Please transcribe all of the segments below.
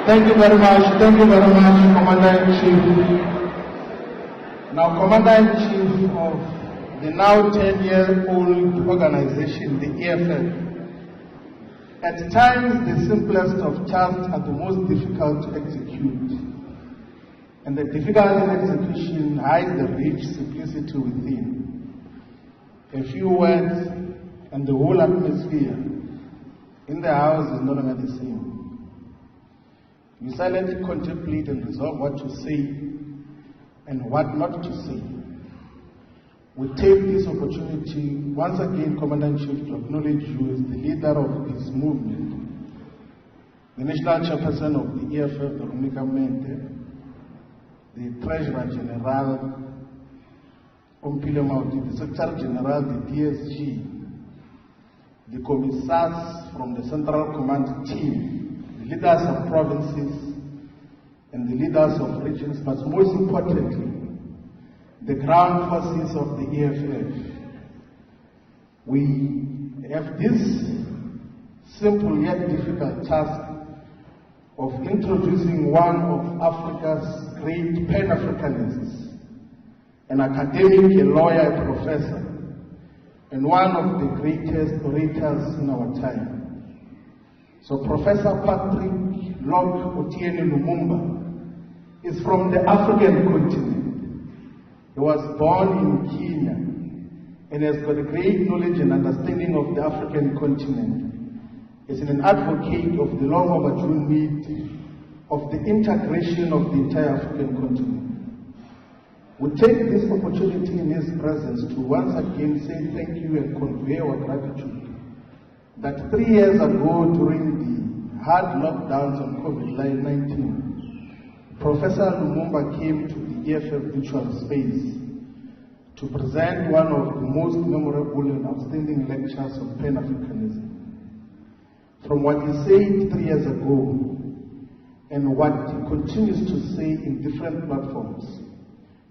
Thank you very much, Commander-in-Chief. Now, Commander-in-Chief of the now 10-year-old organization, the EFF, at times the simplest of tasks are the most difficult to execute. And the difficulty in execution hides the rich simplicity within. A few words and the whole atmosphere in the house is no longer the same. You silently contemplate and resolve what to say and what not to say. We take this opportunity once again, Commander-in-Chief, to acknowledge you as the leader of this movement, the National Chairperson of the EFF, the LUMUMBA, the Treasurer General, the Secretary General, the DSG, the Commissars from the Central Command Team, the leaders of provinces, and the leaders of regions, but most importantly, the ground forces of the EFF. We have this simple yet difficult task of introducing one of Africa's great Pan-Africanists, an academic, a lawyer, a professor, and one of the greatest orators in our time. So Professor Patrick Lok Otieno Lumumba is from the African continent. He was born in Kenya and has got a great knowledge and understanding of the African continent. He's an advocate of the long overdue need of the integration of the entire African continent. We take this opportunity in his presence to once again say thank you and convey our gratitude that 3 years ago during the hard lockdowns on COVID-19, Professor Lumumba came to the EFF virtual space to present one of the most memorable and outstanding lectures on Pan-Africanism. From what he said 3 years ago and what he continues to say in different platforms,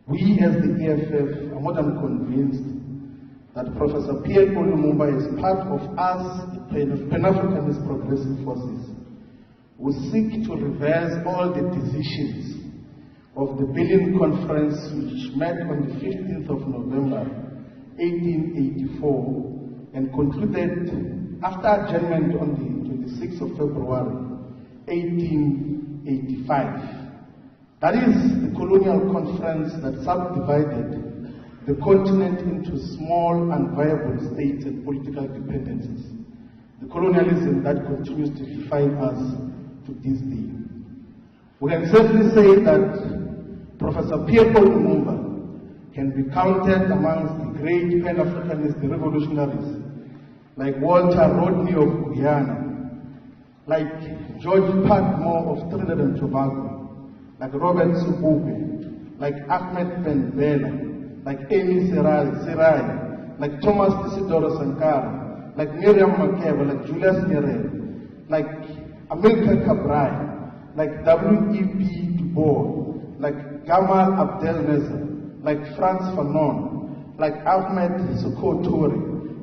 we as the EFF are more than convinced that Professor PLO Lumumba is part of us, the Pan-Africanist progressive forces, who seek to reverse all the decisions of the Berlin Conference, which met on the 15th of November, 1884, and concluded after adjournment on the 26th of February, 1885. That is the colonial conference that subdivided the continent into small and viable states and political dependencies. The colonialism that continues to define us to this day. We can safely say that Professor P.L.O. Lumumba can be counted amongst the great Pan-Africanist revolutionaries like Walter Rodney of Guyana, like George Padmore of Trinidad and Tobago, like Robert Sobukwe, like Ahmed Ben Bella, like Amy Serai, like Thomas Isidoro Sankara, like Miriam Makeba, like Julius Nyerere, like Amilcar Cabral, like W.E.B. Du Bois, like Gamal Abdel Nasser, like Frantz Fanon, like Ahmed Sékou Touré,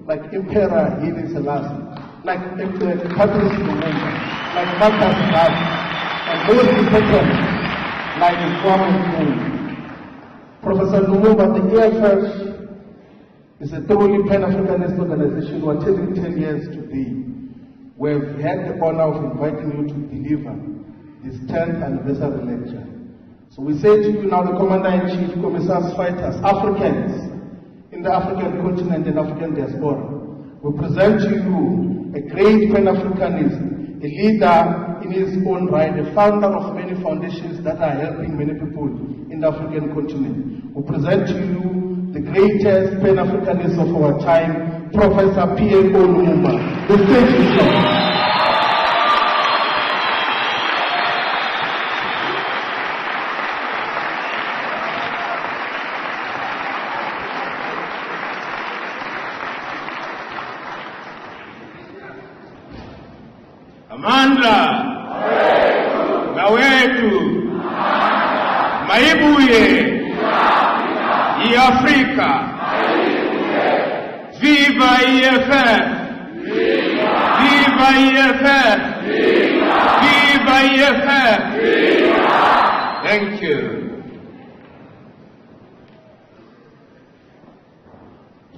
like Emperor Haile Selassie, like Patrice Lumumba, like Marcus Garvey, and most importantly, like Kwame Nkrumah. Professor Lumumba, the EFF is a thoroughly Pan-Africanist organization who are turning 10 years today. We've had the honor of inviting you to deliver this 10th anniversary lecture. So we say to you now, the Commander-in-Chief, Commissars, Fighters, Africans in the African continent and African diaspora, we present to you a great Pan-Africanist, a leader in his own right, a founder of many foundations that are helping many people in the African continent. We present to you the greatest Pan-Africanist of our time, Professor P.L.O. Lumumba. The stage is yours. Amandla, Gawetu, Maibuye, Africa, Viva EFF, Viva EFF, Viva Viva EFF! Viva! Thank you.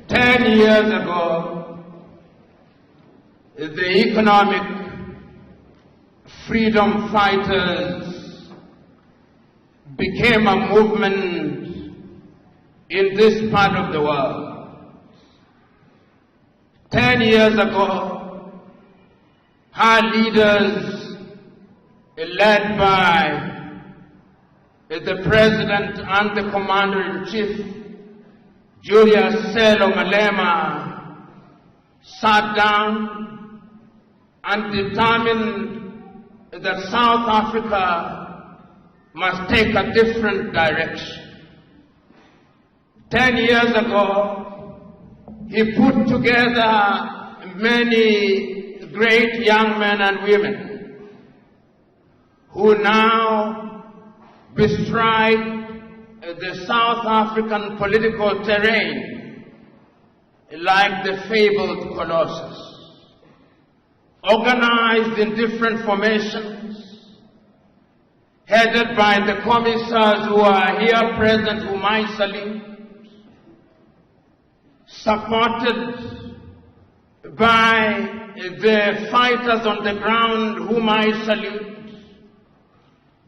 10 years ago, the economic freedom fighters became a movement in this part of the world. 10 years ago, our leaders, led by the President and the Commander-in-Chief, Julius Malema, sat down and determined that South Africa must take a different direction. 10 years ago, he put together many great young men and women who now bestride the South African political terrain like the fabled Colossus, organized in different formations, headed by the commissars who are here present, whom I salute, supported by the fighters on the ground, whom I salute,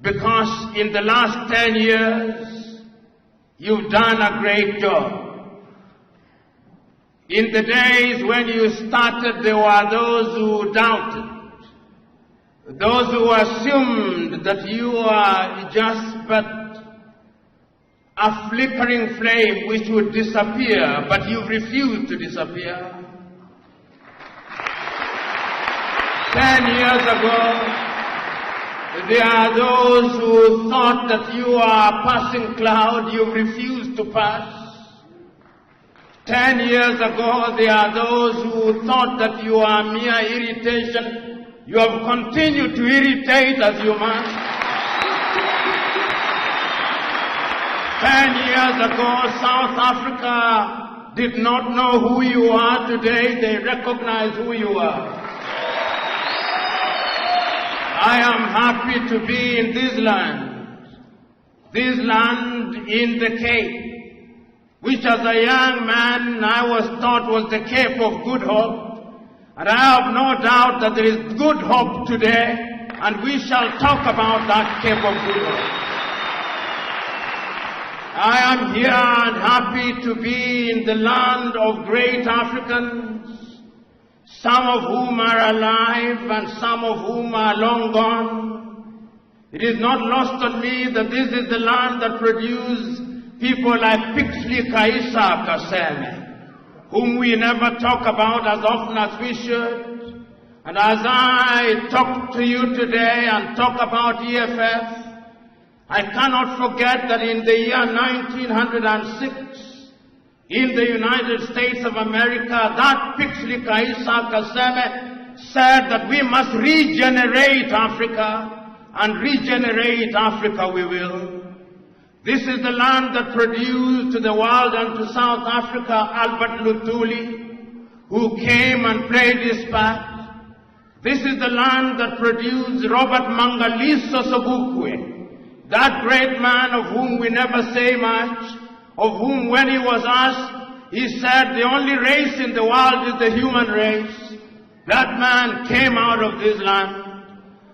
because in the last 10 years, you've done a great job. In the days when you started, there were those who doubted, those who assumed that you are just but a flickering flame which would disappear, but you refused to disappear. 10 years ago, there are those who thought that you are a passing cloud, you refused to pass. 10 years ago, there are those who thought that you are mere irritation. You have continued to irritate as you must. 10 years ago, South Africa did not know who you are. Today, they recognize who you are. I am happy to be in this land in the Cape, which as a young man I was taught was the Cape of Good Hope. And I have no doubt that there is good hope today, and we shall talk about that Cape of Good Hope. I am here and happy to be in the land of great Africans, some of whom are alive and some of whom are long gone. It is not lost on me that this is the land that produced people like Pixley Kaisa Kaseme, whom we never talk about as often as we should. And as I talk to you today and talk about EFF, I cannot forget that in the year 1906, in the United States of America, that Pixley Kaisa Kaseme said that we must regenerate Africa, and regenerate Africa we will. This is the land that produced to the world and to South Africa Albert Luthuli, who came and played his part. This is the land that produced Robert Mangaliso Sobukwe, that great man of whom we never say much, of whom when he was asked, he said the only race in the world is the human race. That man came out of this land.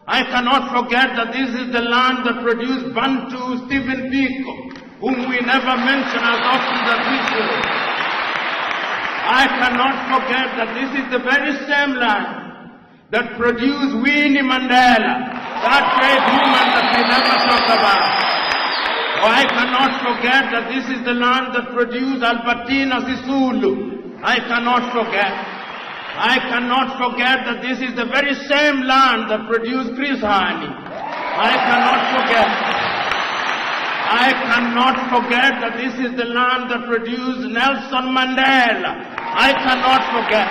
I cannot forget that this is the land that produced Bantu Stephen Biko, whom we never mention as often as we should. I cannot forget that this is the very same land that produced Winnie Mandela, that great woman that we never talk about. Oh, I cannot forget that this is the land that produced Albertina Sisulu. I cannot forget. I cannot forget that this is the very same land that produced Chris Hani. I cannot forget. I cannot forget that this is the land that produced Nelson Mandela. I cannot forget.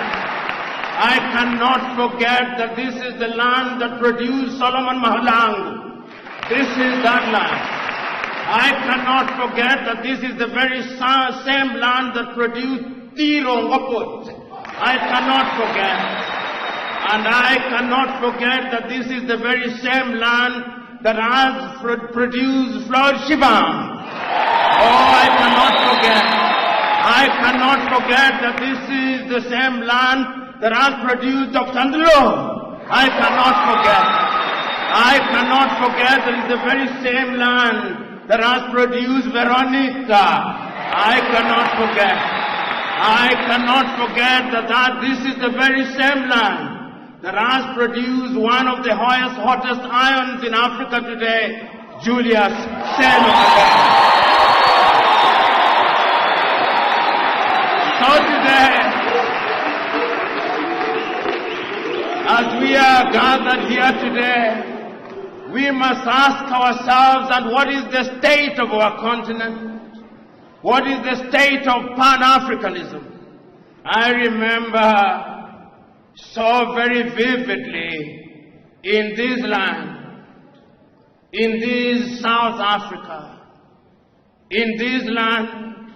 I cannot forget that this is the land that produced Solomon Mahlangu. This is that land. I cannot forget that this is the very same land that produced Tiro Ngopot. I cannot forget. And I cannot forget that this is the very same land that has produced Floyd Shivang. Oh, I cannot forget. I cannot forget that this is the same land that has produced Dr. Ndlo. I cannot forget. I cannot forget that it's the very same land that has produced Veronica. I cannot forget. I cannot forget that this is the very same land that has produced one of the hottest irons in Africa today, Julius. So today, as we are gathered here today, we must ask ourselves, and what is the state of our continent? What is the state of Pan-Africanism? I remember so very vividly in this land, in this South Africa, in this land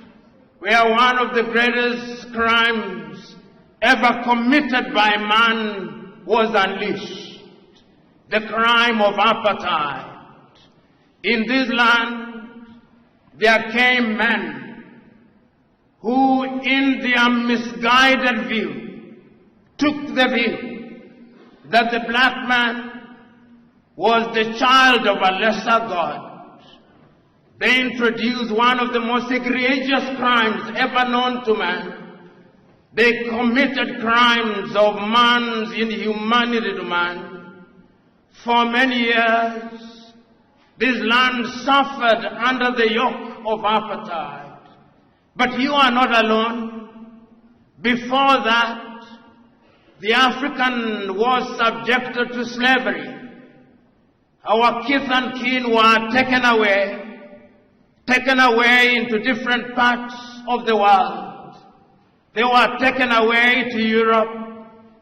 where one of the greatest crimes ever committed by man was unleashed, the crime of apartheid. In this land, there came men who, in their misguided view, took the view that the black man was the child of a lesser God. They introduced one of the most egregious crimes ever known to man. They committed crimes of man's inhumanity to man. For many years, this land suffered under the yoke of apartheid. But you are not alone. Before that, the African was subjected to slavery. Our kith and kin were taken away into different parts of the world. They were taken away to Europe.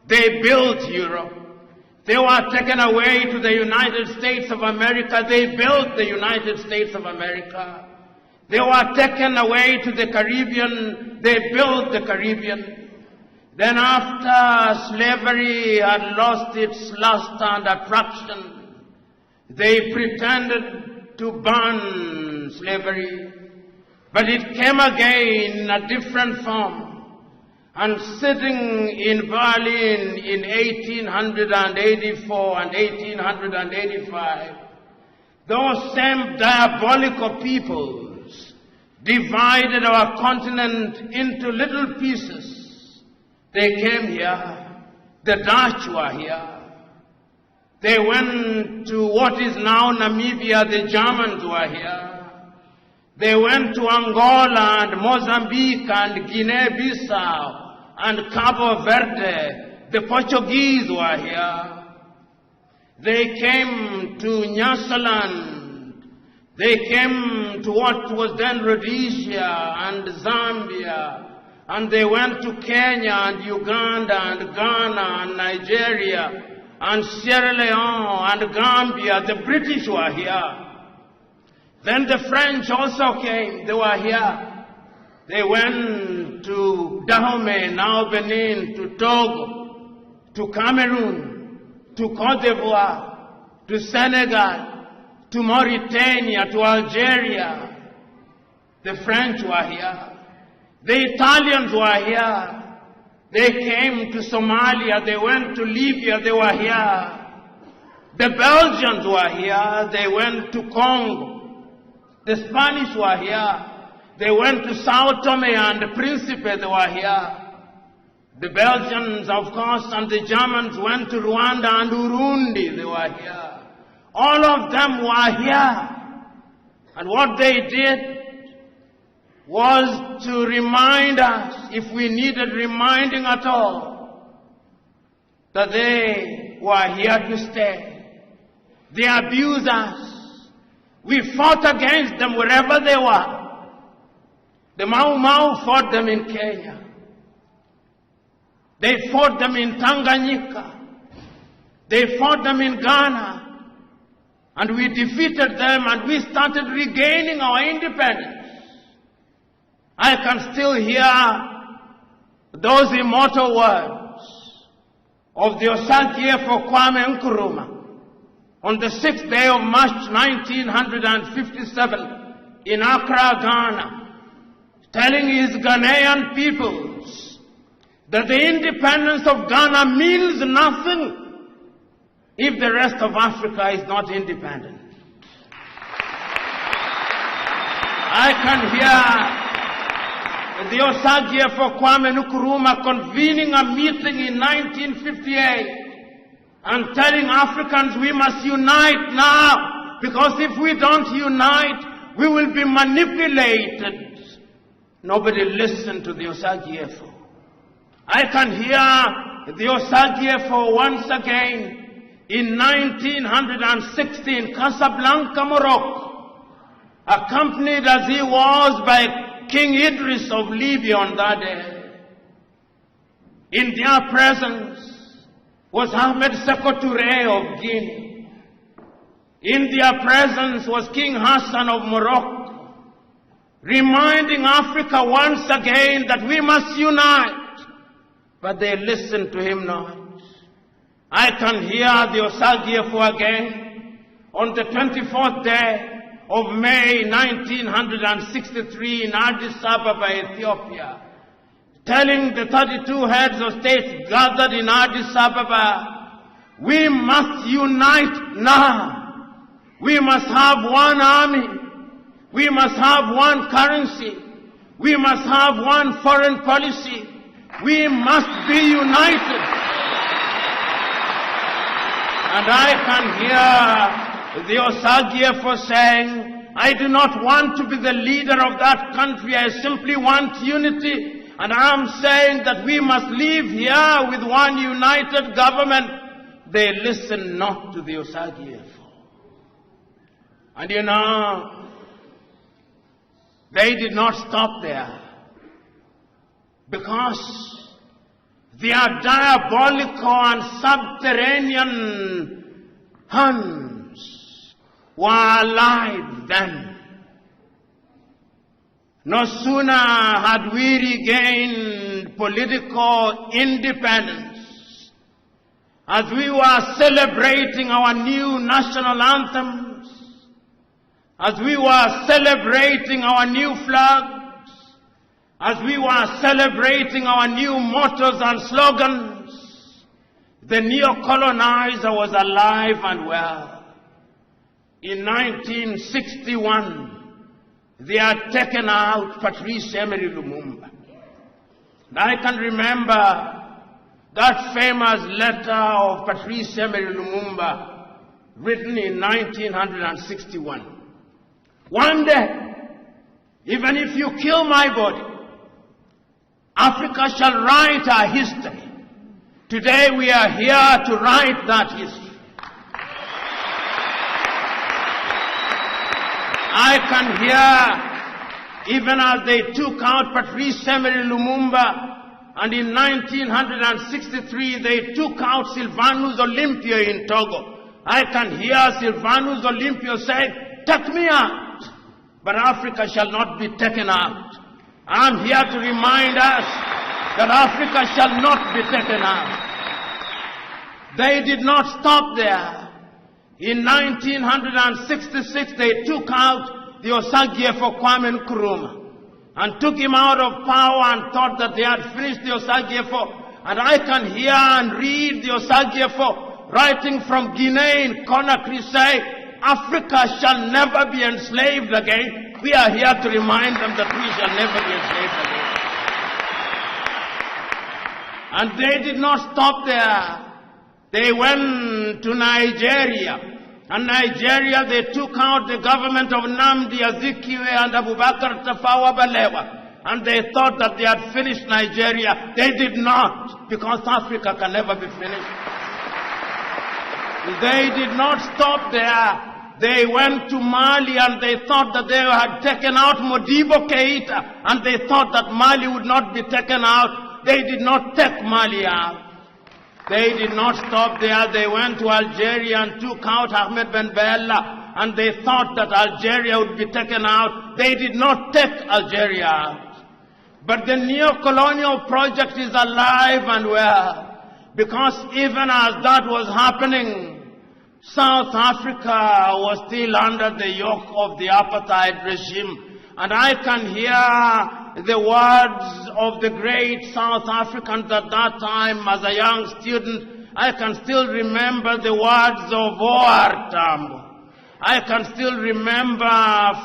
They built Europe. They were taken away to the United States of America. They built the United States of America. They were taken away to the Caribbean. They built the Caribbean. Then after slavery had lost its luster and attraction, they pretended to ban slavery. But it came again in a different form. And sitting in Berlin in 1884 and 1885, those same diabolical peoples divided our continent into little pieces. They came here. The Dutch were here. They went to what is now Namibia. The Germans were here. They went to Angola and Mozambique and Guinea-Bissau and Cabo Verde. The Portuguese were here. They came to Nyasaland. They came to what was then Rhodesia and Zambia. And they went to Kenya and Uganda and Ghana and Nigeria and Sierra Leone and Gambia. The British were here. Then the French also came. They were here. They went to Dahomey, now Benin, to Togo, to Cameroon, to Cote d'Ivoire, to Senegal, to Mauritania, to Algeria. The French were here. The Italians were here. They came to Somalia. They went to Libya. They were here. The Belgians were here. They went to Congo. The Spanish were here. They went to Sao Tome and Principe. They were here. The Belgians, of course, and the Germans went to Rwanda and Burundi. They were here. All of them were here. And what they did was to remind us, if we needed reminding at all, that they were here to stay. They abused us. We fought against them wherever they were. The Mau Mau fought them in Kenya. They fought them in Tanganyika. They fought them in Ghana. And we defeated them and we started regaining our independence. I can still hear those immortal words of the Osagie for Kwame Nkrumah on the 6th day of March 1957 in Accra, Ghana, telling his Ghanaian peoples that the independence of Ghana means nothing if the rest of Africa is not independent. I can hear the Osagie for Kwame Nkrumah convening a meeting in 1958 and telling Africans we must unite now, because if we don't unite, we will be manipulated. Nobody listened to the Osagie for. I can hear the Osagie for once again in 1960 in Casablanca, Morocco, accompanied as he was by King Idris of Libya on that day. In their presence was Ahmed Sékou Touré of Guinea. In their presence was King Hassan of Morocco, reminding Africa once again that we must unite. But they listened to him not. I can hear the Osagie for again on the 24th day of May 1963 in Addis Ababa, Ethiopia, telling the 32 heads of states gathered in Addis Ababa, we must unite now. We must have one army. We must have one currency. We must have one foreign policy. We must be united. And I can hear the Osagie for saying, I do not want to be the leader of that country. I simply want unity. And I'm saying that we must live here with one united government. They listen not to the Osagie for. And you know, they did not stop there, because their diabolical and subterranean hands were alive then. No sooner had we regained political independence, as we were celebrating our new national anthems, as we were celebrating our new flags, as we were celebrating our new mottos and slogans, the neo-colonizer was alive and well. In 1961, they had taken out Patrice Emery Lumumba. And I can remember that famous letter of Patrice Emery Lumumba written in 1961. One day, even if you kill my body, Africa shall write our history. Today we are here to write that history. I can hear, even as they took out Patrice Emery Lumumba, and in 1963 they took out Sylvanus Olympio in Togo. I can hear Sylvanus Olympio say, take me out. But Africa shall not be taken out. I'm here to remind us that Africa shall not be taken out. They did not stop there. In 1966, they took out the Osagie for Kwame Nkrumah and took him out of power and thought that they had finished the Osagie for. And I can hear and read the Osagie for writing from Guinea in Conakry say, Africa shall never be enslaved again. We are here to remind them that we shall never be enslaved again. And they did not stop there. They went to Nigeria. And Nigeria, they took out the government of Nnamdi Azikiwe and Abubakar Tafawa Balewa. And they thought that they had finished Nigeria. They did not, because Africa can never be finished. They did not stop there. They went to Mali and they thought that they had taken out Modibo Keita, and they thought that Mali would not be taken out. They did not take Mali out. They did not stop there. They went to Algeria and took out Ahmed Ben Bella, and they thought that Algeria would be taken out. They did not take Algeria out. But the neo-colonial project is alive and well, Because even as that was happening, South Africa was still under the yoke of the apartheid regime. And I can hear the words of the great South Africans at that time as a young student. I can still remember the words of O.R. Tambo. I can still remember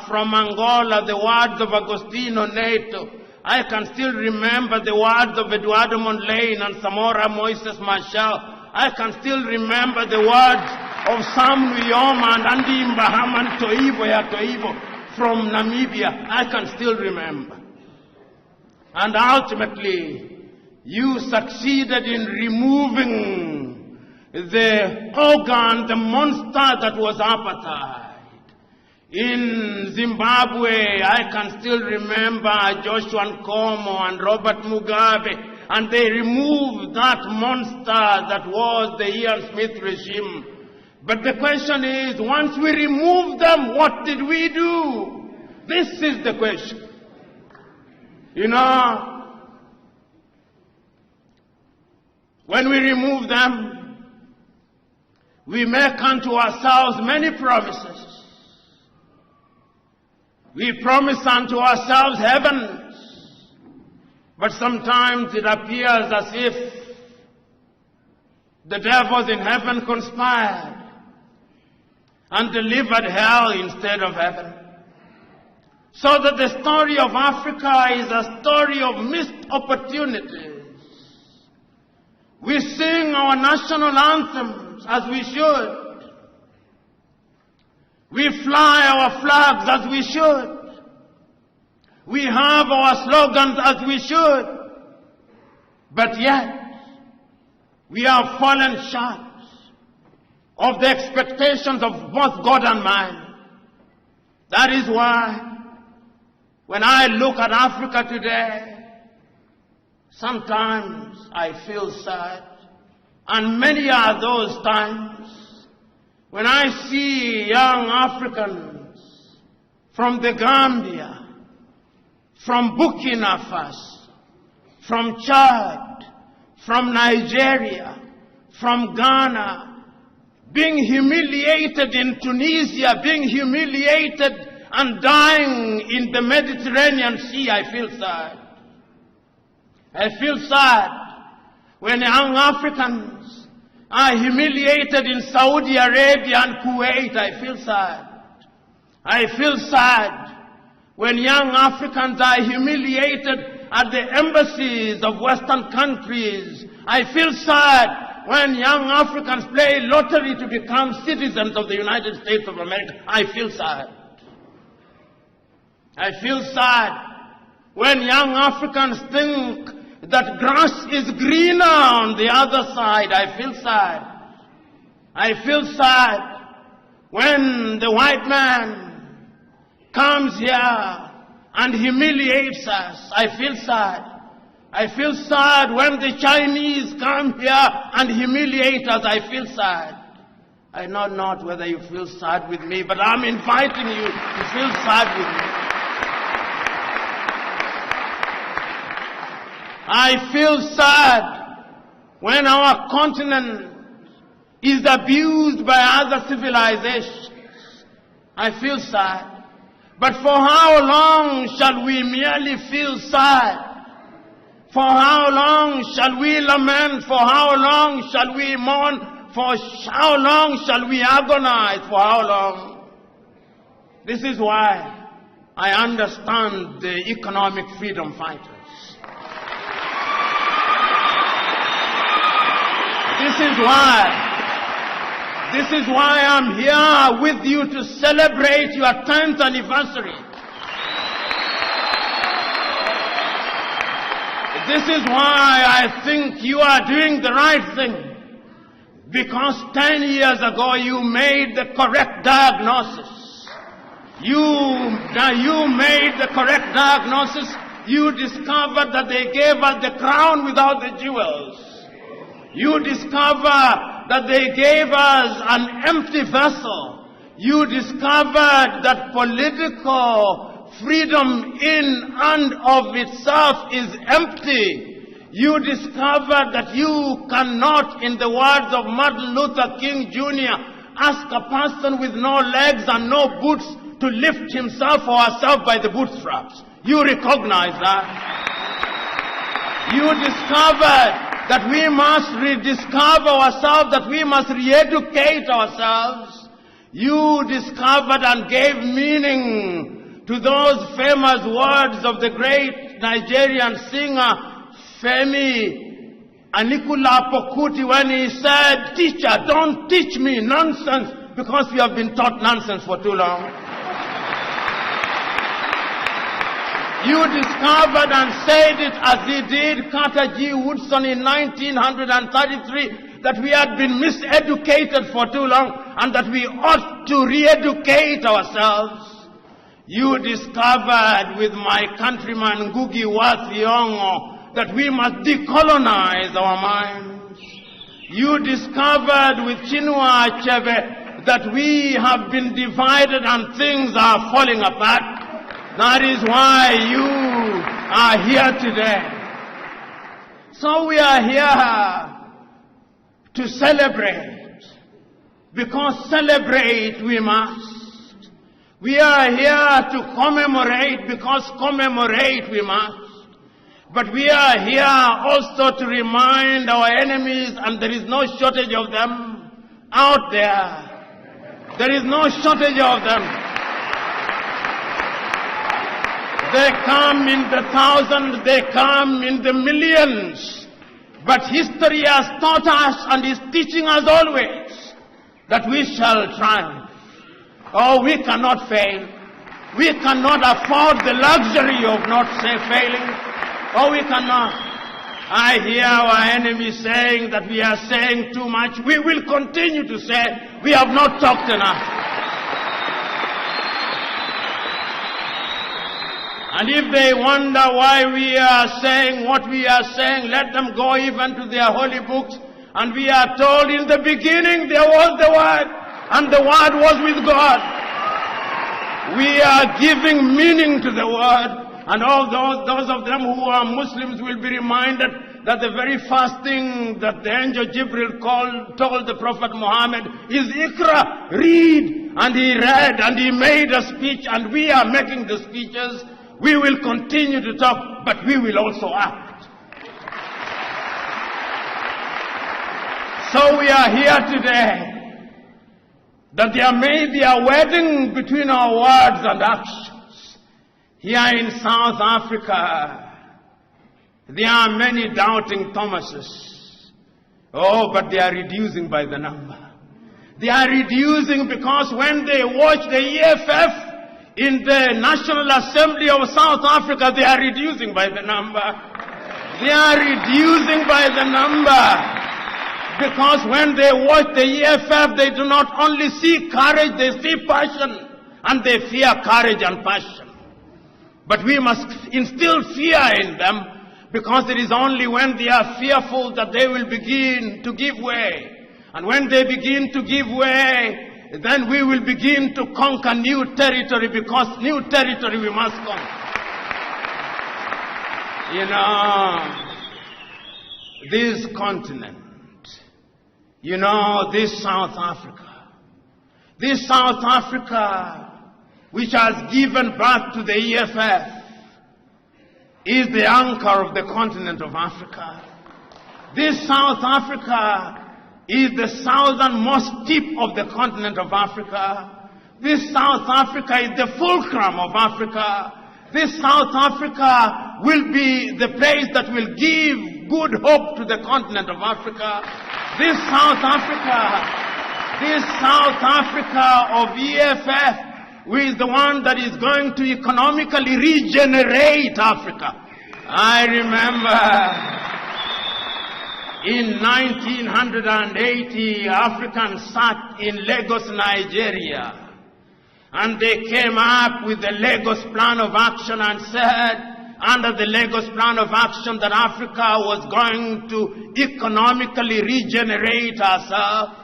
from Angola the words of Agostinho Neto. I can still remember the words of Eduardo Mondlane and Samora Moises Machel. I can still remember the words of Sam Nujoma and Andy Mbahaman Toivo ya Toivo from Namibia. I can still remember. And ultimately, you succeeded in removing the organ, the monster that was apartheid. In Zimbabwe, I can still remember Joshua Nkomo and Robert Mugabe, and they removed that monster that was the Ian Smith regime. But the question is, once we removed them, what did we do? This is the question. You know, when we remove them, we make unto ourselves many promises. We promise unto ourselves heavens, but sometimes it appears as if the devils in heaven conspired and delivered hell instead of heaven. So that the story of Africa is a story of missed opportunities. We sing our national anthems as we should. We fly our flags as we should. We have our slogans as we should. But yet, we have fallen short of the expectations of both God and man. That is why, when I look at Africa today, sometimes I feel sad. And many are those times when I see young Africans from the Gambia, from Burkina Faso, from Chad, from Nigeria, from Ghana, being humiliated in Tunisia, being humiliated and dying in the Mediterranean Sea, I feel sad. I feel sad when young Africans are humiliated in Saudi Arabia and Kuwait. I feel sad. I feel sad when young Africans are humiliated at the embassies of Western countries. I feel sad when young Africans play lottery to become citizens of the United States of America. I feel sad. I feel sad when young Africans think that grass is greener on the other side. I feel sad. I feel sad when the white man comes here and humiliates us. I feel sad. I feel sad when the Chinese come here and humiliate us. I feel sad. I know not whether you feel sad with me, but I'm inviting you to feel sad with me. I feel sad when our continent is abused by other civilizations. I feel sad. But for how long shall we merely feel sad? For how long shall we lament? For how long shall we mourn? For how long shall we agonize? For how long? This is why I understand the economic freedom fighters. This is why I'm here with you to celebrate your 10th anniversary. This is why I think you are doing the right thing. Because 10 years ago you made the correct diagnosis. You made the correct diagnosis. You discovered that they gave us the crown without the jewels. You discovered that they gave us an empty vessel. You discovered that political freedom in and of itself is empty. You discovered that you cannot, in the words of Martin Luther King Jr., ask a person with no legs and no boots to lift himself or herself by the bootstraps. You recognize that. You discovered that we must rediscover ourselves, that we must re-educate ourselves. You discovered and gave meaning to those famous words of the great Nigerian singer Femi Anikula Pokuti when he said, "Teacher, don't teach me nonsense because we have been taught nonsense for too long." You discovered and said it as he did, Carter G. Woodson in 1933, that we had been miseducated for too long and that we ought to re-educate ourselves. You discovered with my countryman Ngugi wa Thiong'o that we must decolonize our minds. You discovered with Chinua Achebe that we have been divided and things are falling apart. That is why you are here today. So we are here to celebrate, because celebrate we must. We are here to commemorate, because commemorate we must. But we are here also to remind our enemies, and there is no shortage of them out there. There is no shortage of them. They come in the thousands, they come in the millions. But history has taught us and is teaching us always that we shall triumph. Oh, we cannot fail. We cannot afford the luxury of not failing. Oh, we cannot. I hear our enemies saying that we are saying too much. We will continue to say we have not talked enough. And if they wonder why we are saying what we are saying, let them go even to their holy books. And we are told in the beginning there was the Word, and the Word was with God. We are giving meaning to the Word. And all those of them who are Muslims will be reminded that the very first thing that the angel Jibril told the Prophet Muhammad is Iqra, read. And he read and he made a speech, and we are making the speeches. We will continue to talk, but we will also act. So we are here today, that there may be a wedding between our words and actions. Here in South Africa, there are many doubting Thomases. Oh, but they are reducing by the number. They are reducing because when they watch the EFF in the National Assembly of South Africa, they are reducing by the number. They are reducing by the number. Because when they watch the EFF, they do not only see courage, they see passion. And they fear courage and passion. But we must instill fear in them, because it is only when they are fearful that they will begin to give way. And when they begin to give way, then we will begin to conquer new territory, because new territory we must conquer. You know, this continent, you know, this South Africa, which has given birth to the EFF, is the anchor of the continent of Africa. This South Africa is the southernmost tip of the continent of Africa. This South Africa is the fulcrum of Africa. This South Africa will be the place that will give good hope to the continent of Africa. This South Africa of EFF, who is the one that is going to economically regenerate Africa. I remember in 1980, Africans sat in Lagos, Nigeria, and they came up with the Lagos Plan of Action and said, under the Lagos Plan of Action, that Africa was going to economically regenerate herself.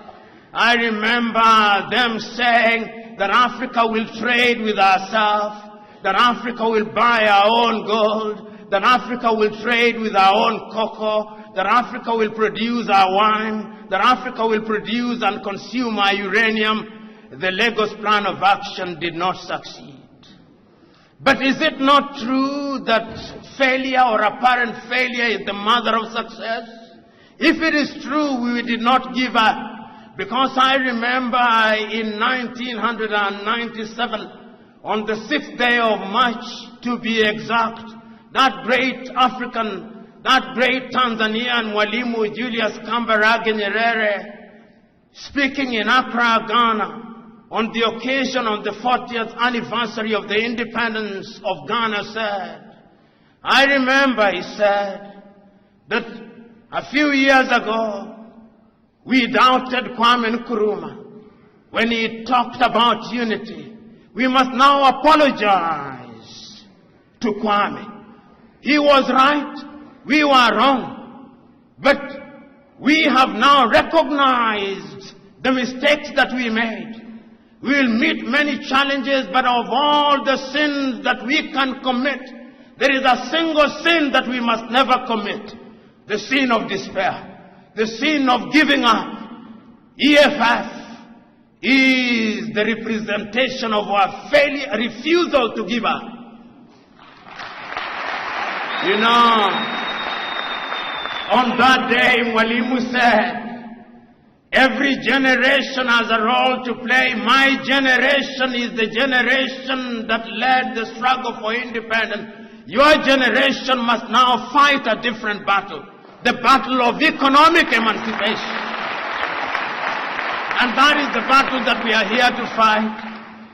I remember them saying that Africa will trade with herself, that Africa will buy our own gold, that Africa will trade with our own cocoa, that Africa will produce our wine, that Africa will produce and consume our uranium, the Lagos Plan of Action did not succeed. But is it not true that failure or apparent failure is the mother of success? If it is true, we did not give up. Because I remember in 1997, on the 6th day of March, to be exact, that great Tanzanian Mwalimu Julius Nyerere, speaking in Accra, Ghana, on the occasion of the 40th anniversary of the independence of Ghana said, I remember, he said, that a few years ago, we doubted Kwame Nkrumah when he talked about unity. We must now apologize to Kwame. He was right, we were wrong. But we have now recognized the mistakes that we made. We will meet many challenges, but of all the sins that we can commit, there is a single sin that we must never commit. The sin of despair. The sin of giving up. EFF is the representation of our failure, refusal to give up. You know, on that day, Mwalimu said, every generation has a role to play. My generation is the generation that led the struggle for independence. Your generation must now fight a different battle. The battle of economic emancipation. And that is the battle that we are here to fight.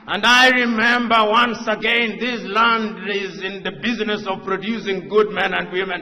And I remember once again, this land is in the business of producing good men and women.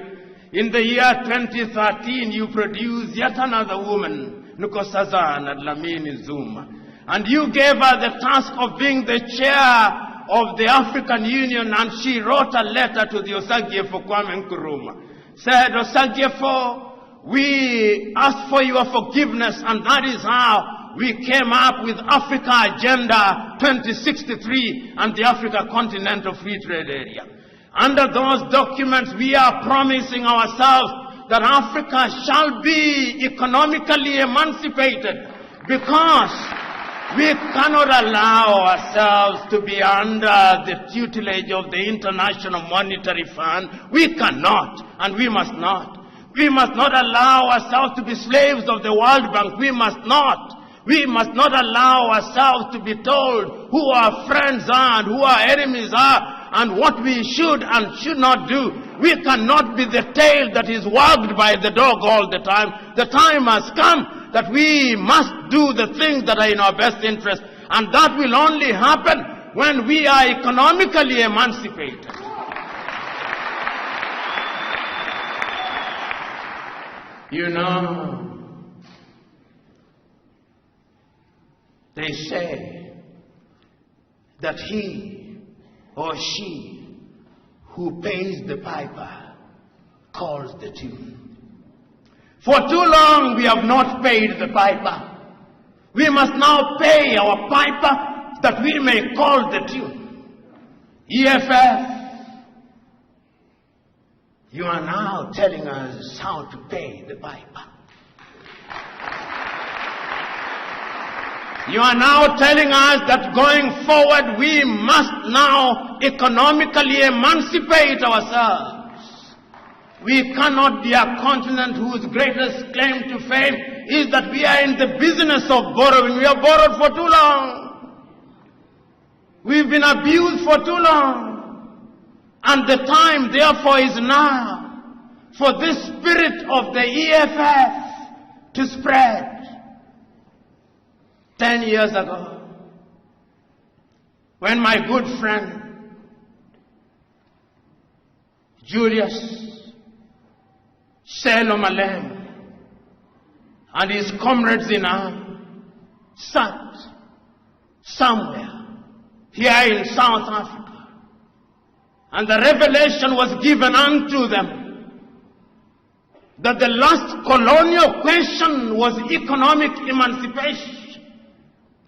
In the year 2013, you produced yet another woman, Nkosazana Dlamini Zuma. And you gave her the task of being the chair of the African Union, and she wrote a letter to the Osagyefo Kwame Nkrumah. Said, Osagyefo, we ask for your forgiveness, and that is how we came up with Africa Agenda 2063 and the Africa Continental Free Trade Area. Under those documents, we are promising ourselves that Africa shall be economically emancipated, because we cannot allow ourselves to be under the tutelage of the International Monetary Fund. We cannot, and we must not. We must not allow ourselves to be slaves of the World Bank. We must not. We must not allow ourselves to be told who our friends are and who our enemies are, and what we should and should not do. We cannot be the tail that is wagged by the dog all the time. The time has come that we must do the things that are in our best interest. And that will only happen when we are economically emancipated. You know, they say that he or she who pays the piper calls the tune. For too long we have not paid the piper. We must now pay our piper that we may call the tune. EFF, you are now telling us how to pay the piper. You are now telling us that going forward we must now economically emancipate ourselves. We cannot be a continent whose greatest claim to fame is that we are in the business of borrowing. We have borrowed for too long. We've been abused for too long. And the time therefore is now for this spirit of the EFF to spread. 10 years ago, when my good friend Julius Malema and his comrades in arms sat somewhere here in South Africa, and the revelation was given unto them that the last colonial question was economic emancipation.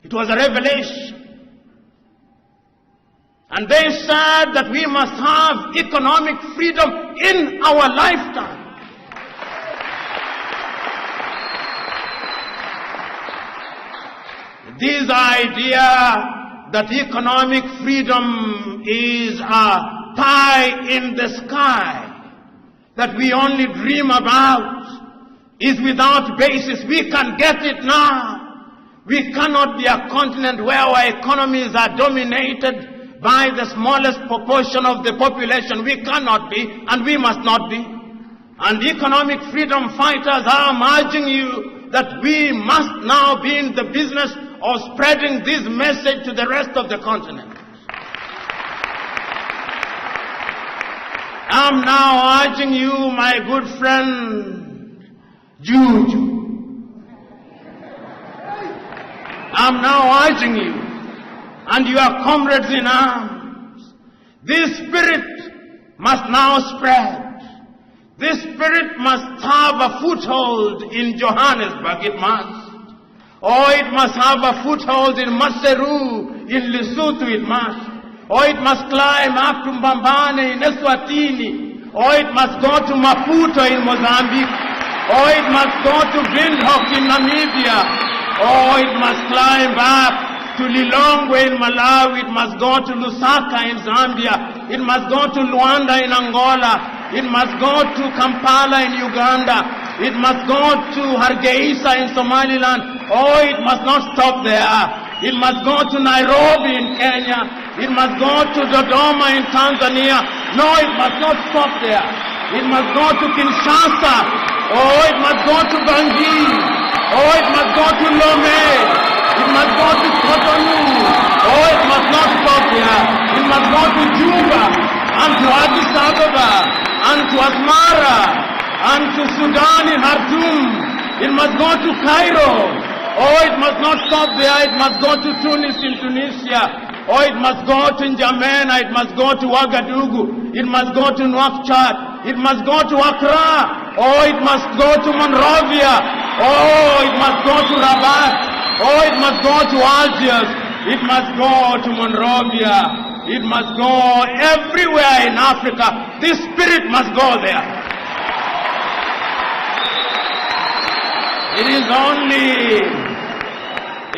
It was a revelation. And they said that we must have economic freedom in our lifetime. This idea that economic freedom is a pie in the sky that we only dream about is without basis. We can get it now. We cannot be a continent where our economies are dominated by the smallest proportion of the population. We cannot be, and we must not be. And economic freedom fighters are urging you that we must now be in the business of spreading this message to the rest of the continent. I'm now urging you, my good friend, Juju. I'm now urging you, and your comrades in arms, this spirit must now spread. This spirit must have a foothold in Johannesburg, it must. Or it must have a foothold in Maseru, in Lesotho, it must. Or it must climb up to Mbambane in Eswatini. Or it must go to Maputo in Mozambique. Or it must go to Windhoek in Namibia. Or it must climb up to Lilongwe in Malawi. It must go to Lusaka in Zambia. It must go to Luanda in Angola. It must go to Kampala in Uganda. It must go to Hargeisa in Somaliland. Oh, it must not stop there. It must go to Nairobi in Kenya. It must go to Dodoma in Tanzania. No, it must not stop there. It must go to Kinshasa. Oh, it must go to Bangui. Oh, it must go to Lomé. It must go to Cotonou. Oh, it must not stop there. It must go to Juba and to Addis Ababa and to Asmara and to Sudan in Khartoum. It must go to Cairo. Oh, it must not stop there. It must go to Tunis in Tunisia. Oh, it must go to N'Djamena. It must go to Ouagadougou. It must go to Nouakchott. It must go to Accra. Oh, it must go to Monrovia. Oh, it must go to Rabat. Oh, it must go to Algiers. It must go to Monrovia. It must go everywhere in Africa. This spirit must go there. It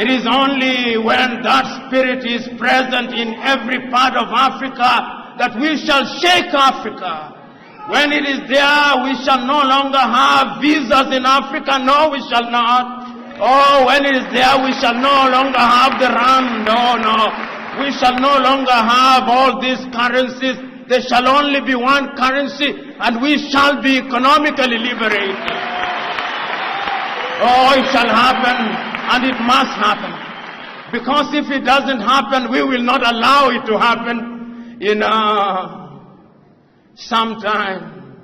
is only when that spirit is present in every part of Africa that we shall shake Africa. When it is there, we shall no longer have visas in Africa. No, we shall not. Oh, when it is there, we shall no longer have the rand. No. We shall no longer have all these currencies. There shall only be one currency, and we shall be economically liberated. Oh, it shall happen, and it must happen. Because if it doesn't happen, we will not allow it to happen. Sometimes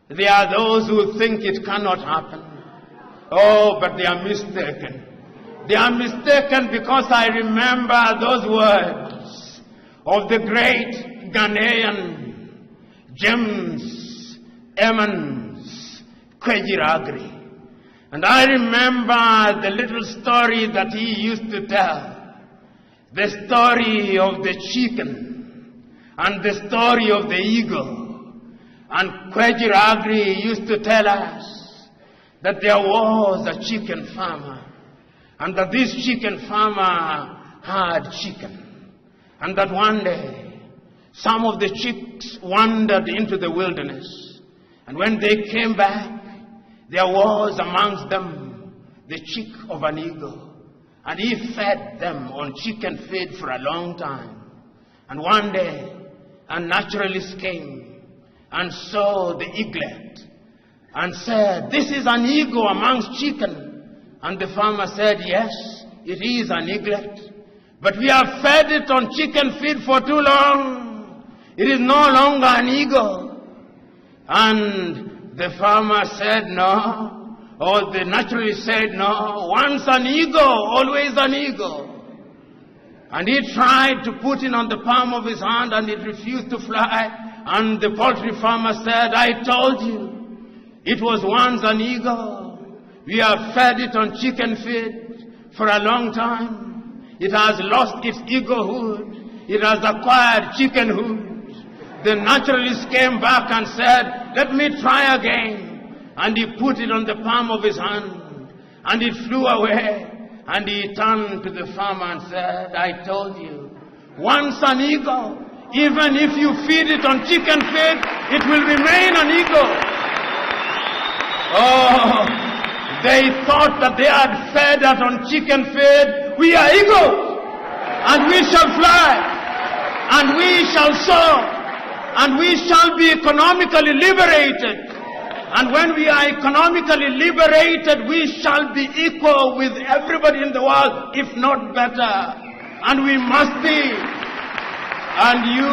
there are those who think it cannot happen. Oh, but they are mistaken. They are mistaken because I remember those words of the great Ghanaian James Emmons Kwejiragri. And I remember the little story that he used to tell. The story of the chicken and the story of the eagle. And Kwejiragri used to tell us that there was a chicken farmer. And that this chicken farmer had chicken. And that one day, some of the chicks wandered into the wilderness. And when they came back, there was amongst them the chick of an eagle. And he fed them on chicken feed for a long time. And one day, a naturalist came and saw the eaglet and said, "This is an eagle amongst chicken." And the farmer said, "Yes, it is an eaglet. But we have fed it on chicken feed for too long. It is no longer an eagle." And the farmer said, "No." Or the naturalist said, "No. Once an eagle, always an eagle." And he tried to put it on the palm of his hand and it refused to fly. And the poultry farmer said, "I told you, it was once an eagle. We have fed it on chicken feed for a long time. It has lost its eaglehood. it has acquired chickenhood. The naturalist came back and said, let me try again. And he put it on the palm of his hand, and it flew away. And he turned to the farmer and said, I told you, once an eagle, even if you feed it on chicken feed, it will remain an eagle. Oh, they thought that they had fed us on chicken feed. We are eagles, and we shall fly, and we shall soar, and we shall be economically liberated. And when we are economically liberated, we shall be equal with everybody in the world, if not better. And we must be. And you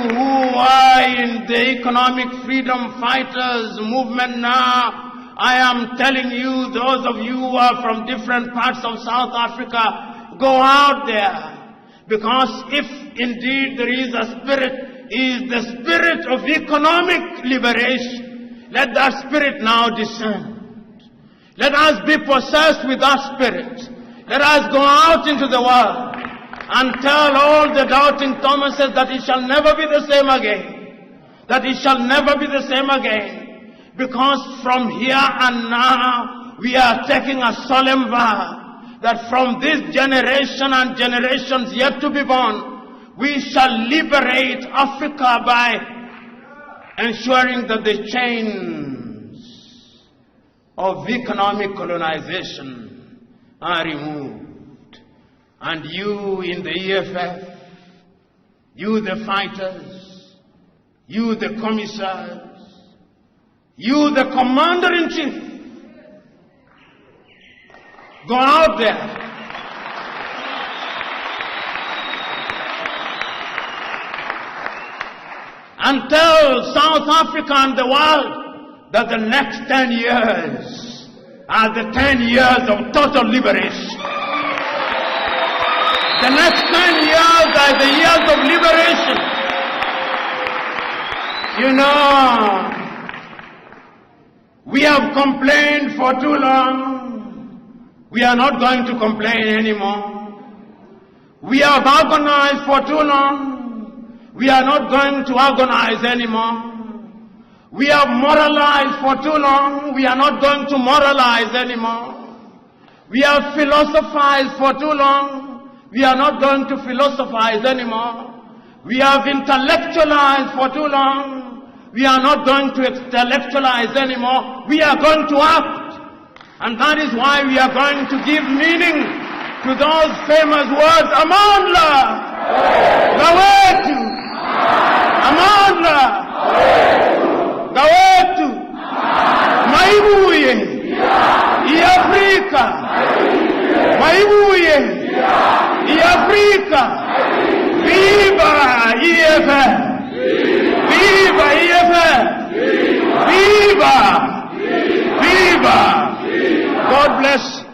who are in the economic freedom fighters movement now, I am telling you, those of you who are from different parts of South Africa, go out there. Because if indeed there is a spirit, is the spirit of economic liberation. Let that spirit now descend. Let us be possessed with that spirit. Let us go out into the world and tell all the doubting Thomases that it shall never be the same again. That it shall never be the same again. Because from here and now, we are taking a solemn vow that from this generation and generations yet to be born, we shall liberate Africa by ensuring that the chains of economic colonization are removed. And you in the EFF, you the fighters, you the commissars, you the commander-in-chief, go out there. And tell South Africa and the world that the next 10 years are the 10 years of total liberation. The next 10 years are the years of liberation. You know, we have complained for too long. We are not going to complain anymore. We have agonized for too long. We are not going to agonize anymore. We have moralized for too long. We are not going to moralize anymore. We have philosophized for too long. We are not going to philosophize anymore. We have intellectualized for too long. We are not going to intellectualize anymore. We are going to act. And that is why we are going to give meaning to those famous words, Amandla, Gawetu, Amandla, Gawetu, Maibuye, Africa, Maibuye, Africa, Viva EFF, Viva EFF, Viva, Viva, God bless.